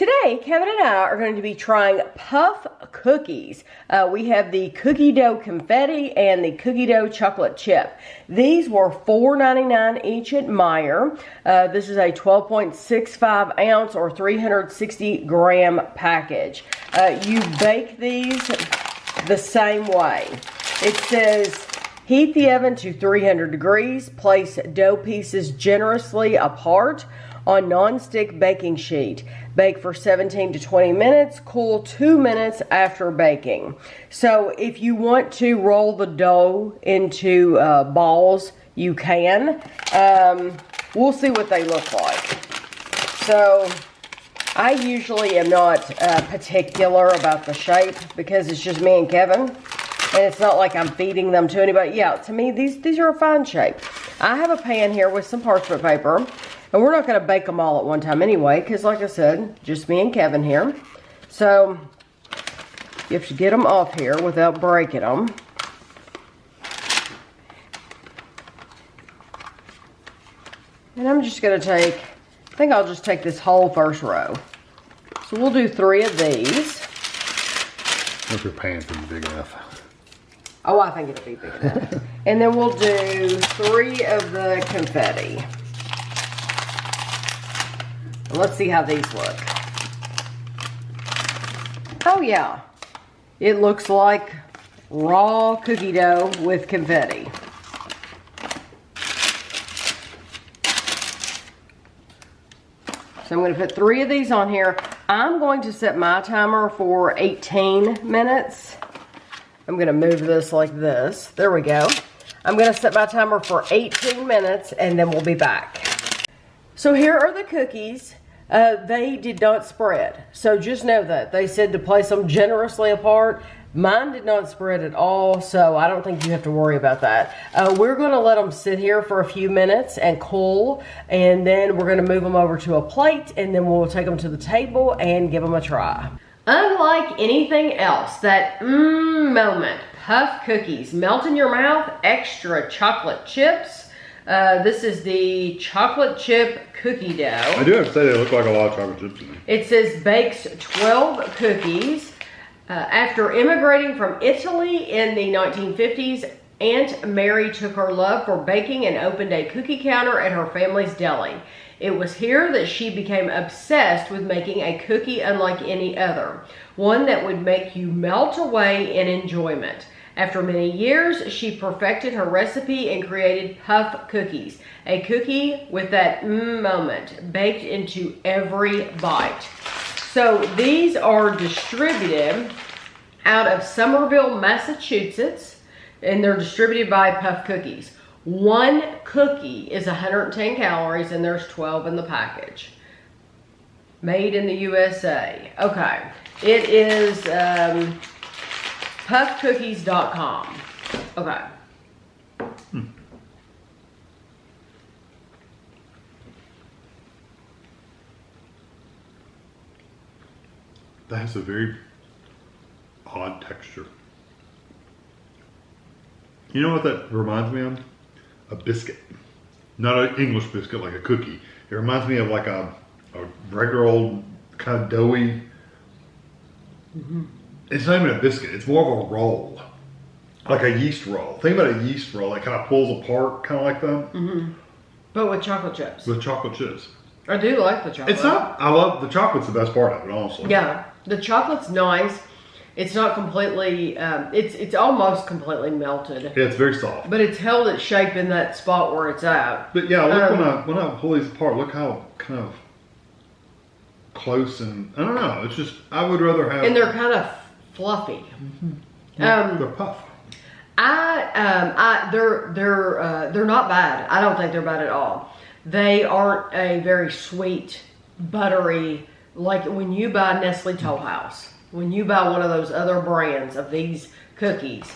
Today, Kevin and I are going to be trying puff cookies. We have the cookie dough confetti and the cookie dough chocolate chip. These were $4.99 each at Meijer. This is a 12.65 ounce or 360 gram package. You bake these the same way. It says, heat the oven to 300 degrees. Place dough pieces generously apart on non-stick baking sheet. Bake for 17 to 20 minutes. Cool 2 minutes after baking. So if you want to roll the dough into balls, you can. We'll see what they look like. So I usually am not particular about the shape because it's just me and Kevin. And it's not like I'm feeding them to anybody. Yeah, to me, these are a fine shape. I have a pan here with some parchment paper. And we're not going to bake them all at one time anyway, because like I said, just me and Kevin here. So, you have to get them off here without breaking them. And I'm just going to I think I'll just take this whole first row. So we'll do 3 of these. If your pan's gonna be big enough. Oh, I think it'll be big enough. And then we'll do 3 of the confetti. Let's see how these look. Oh yeah, it looks like raw cookie dough with confetti. So I'm going to put 3 of these on here. I'm going to set my timer for 18 minutes. I'm going to move this like this. There we go. I'm going to set my timer for 18 minutes and then we'll be back. So here are the cookies. They did not spread. So just know that. They said to place them generously apart. Mine did not spread at all, so I don't think you have to worry about that. We're going to let them sit here for a few minutes and cool, and then we're going to move them over to a plate, and then we'll take them to the table and give them a try. Unlike anything else, that moment, puff cookies, melt in your mouth, extra chocolate chips. This is the chocolate chip cookie dough. I do have to say they look like a lot of chocolate chips in there. It says bakes 12 cookies. After immigrating from Italy in the 1950s, Aunt Mary took her love for baking and opened a cookie counter at her family's deli. It was here that she became obsessed with making a cookie unlike any other, one that would make you melt away in enjoyment. After many years, she perfected her recipe and created puff cookies, a cookie with that moment baked into every bite. So these are distributed out of Somerville, Massachusetts, and they're distributed by Puff Cookies. 1 cookie is 110 calories and there's 12 in the package. Made in the USA. Okay, it is puffcookies.com. Okay. That has a very odd texture. You know what that reminds me of? A biscuit. Not an English biscuit like a cookie. It reminds me of like a regular old kind of doughy. It's not even a biscuit. It's more of a roll. Like a yeast roll. Think about a yeast roll. It kind of pulls apart, kind of like that. But with chocolate chips. With chocolate chips. I do like the chocolate. It's not, I love, the chocolate's the best part of it, honestly. Yeah, the chocolate's nice. It's not completely, it's almost completely melted. Yeah, it's very soft. But it's held its shape in that spot where it's at. But yeah, look when I pull these apart, look how kind of close and, I don't know, it's just, I would rather have. And they're kind of fluffy. They're puff. They're not bad. I don't think they're bad at all. They aren't a very sweet, buttery, like when you buy Nestle Toll House. When you buy one of those other brands of these cookies,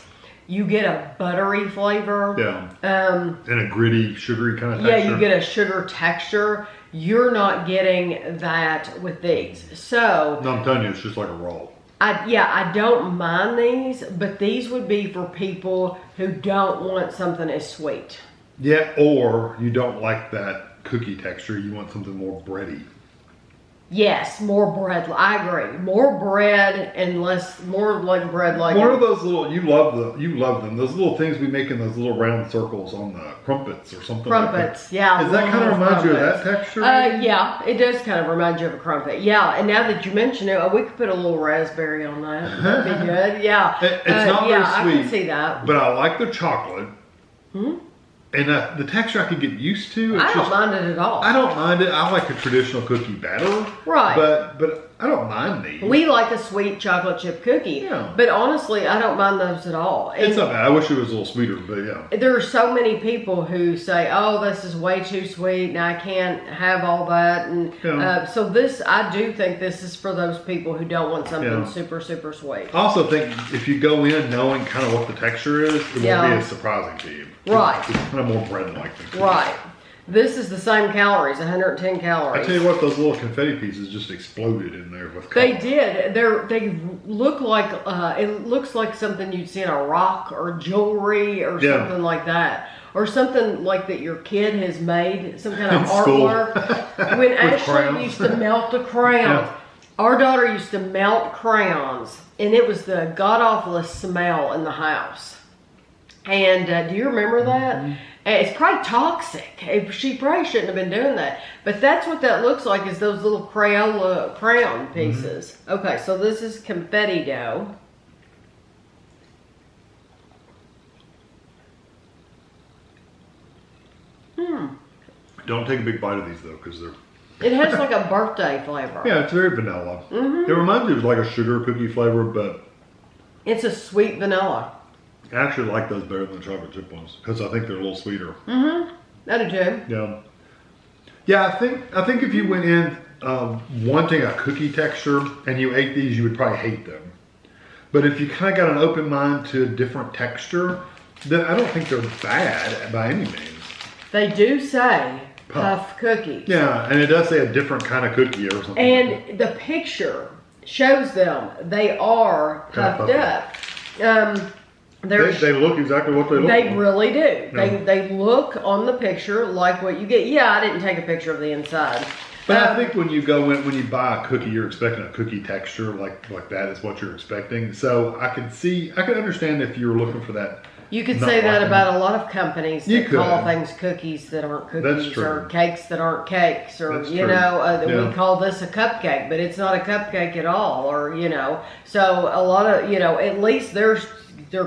you get a buttery flavor. Yeah. And a gritty, sugary kind of texture. Yeah, you get a sugar texture. You're not getting that with these. So. No, I'm telling you, it's just like a roll. I don't mind these, but these would be for people who don't want something as sweet. Yeah, or you don't like that cookie texture. You want something more bready. Yes, more bread. I agree. More bread and more like bread like. One of those little, you love them. Those little things we make in those little round circles on the crumpets or something. Crumpets, like that. yeah. Does that kind of remind you of that texture? Yeah, it does kind of remind you of a crumpet. Yeah, and now that you mention it, we could put a little raspberry on that. That'd be good. Yeah. It's not very sweet. I can see that. But I like the chocolate. Hmm? And the texture I could get used to. I don't mind it at all. I don't mind it. I like a traditional cookie batter. Right. But I don't mind these. We like a sweet chocolate chip cookie. Yeah. But honestly, I don't mind those at all. It's not bad. I wish it was a little sweeter, but yeah. There are so many people who say, oh, this is way too sweet and I can't have all that. And so this, I do think this is for those people who don't want something super, super sweet. I also think if you go in knowing kind of what the texture is, it won't be as surprising to you. Right. It's kind of more bread-like than cookies. Right. This is the same calories, 110 calories. I tell you what, those little confetti pieces just exploded in there with color. They did. They look like, it looks like something you'd see in a rock or jewelry or something like that. Or something like that your kid has made, some kind of artwork. When Ashley used to melt the crayons. Yeah. Our daughter used to melt crayons, and it was the god-awfulest smell in the house. And do you remember that? Mm-hmm. It's probably toxic. She probably shouldn't have been doing that. But that's what that looks like, is those little crayon pieces. Mm-hmm. Okay, so this is confetti dough. Don't take a big bite of these though, because they're... It has like a birthday flavor. Yeah, it's very vanilla. Mm-hmm. It reminds me of like a sugar cookie flavor, but... It's a sweet vanilla. I actually like those better than the chocolate chip ones because I think they're a little sweeter. Mm-hmm. I do too. Yeah. Yeah, I think if you went in wanting a cookie texture and you ate these, you would probably hate them. But if you kind of got an open mind to a different texture, then I don't think they're bad by any means. They do say puff cookies. Yeah, and it does say a different kind of cookie or something. And the picture shows them. They are puffed up. They look exactly what they look like. They really do. Yeah. They look on the picture like what you get. Yeah, I didn't take a picture of the inside. But I think when you buy a cookie, you're expecting a cookie texture like that is what you're expecting. So I could understand if you were looking for that. You could say that about a lot of companies that call things cookies that aren't cookies, or cakes that aren't cakes, or we call this a cupcake, but it's not a cupcake at all, or So a lot of at least they're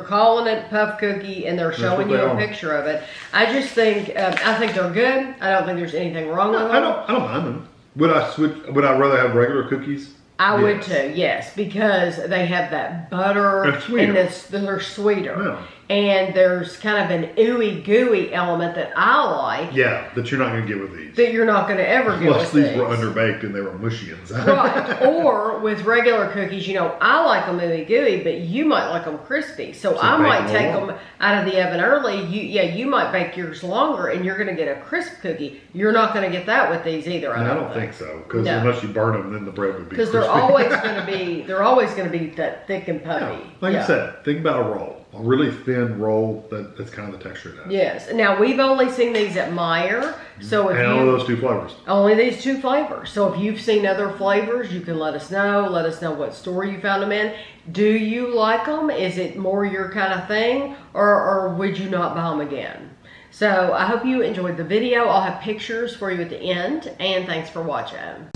calling it puff cookie and they're showing you a picture of it. I just think I think they're good. I don't think there's anything wrong with them. I don't mind them. Would I rather have regular cookies? I would too, yes, because they have that butter and they're sweeter. Yeah. And there's kind of an ooey gooey element that I like. Yeah, that you're not going to get with these. That you're not going to ever get with these. These were underbaked and they were mushy inside. Right. Or with regular cookies, I like them ooey gooey, but you might like them crispy. So I might take them out of the oven early. You might bake yours longer and you're going to get a crisp cookie. You're not going to get that with these either. I don't think so. Because unless you burn them, then the bread would be crispy. Because they're always going to be that thick and puffy. Yeah. Like I said, think about a roll. A really thin roll that's kind of the texture it has. Yes. Now we've only seen these at Meijer, so and only those two flavors. Only these two flavors. So if you've seen other flavors, you can let us know. Let us know what store you found them in. Do you like them? Is it more your kind of thing, or would you not buy them again? So I hope you enjoyed the video. I'll have pictures for you at the end, and thanks for watching.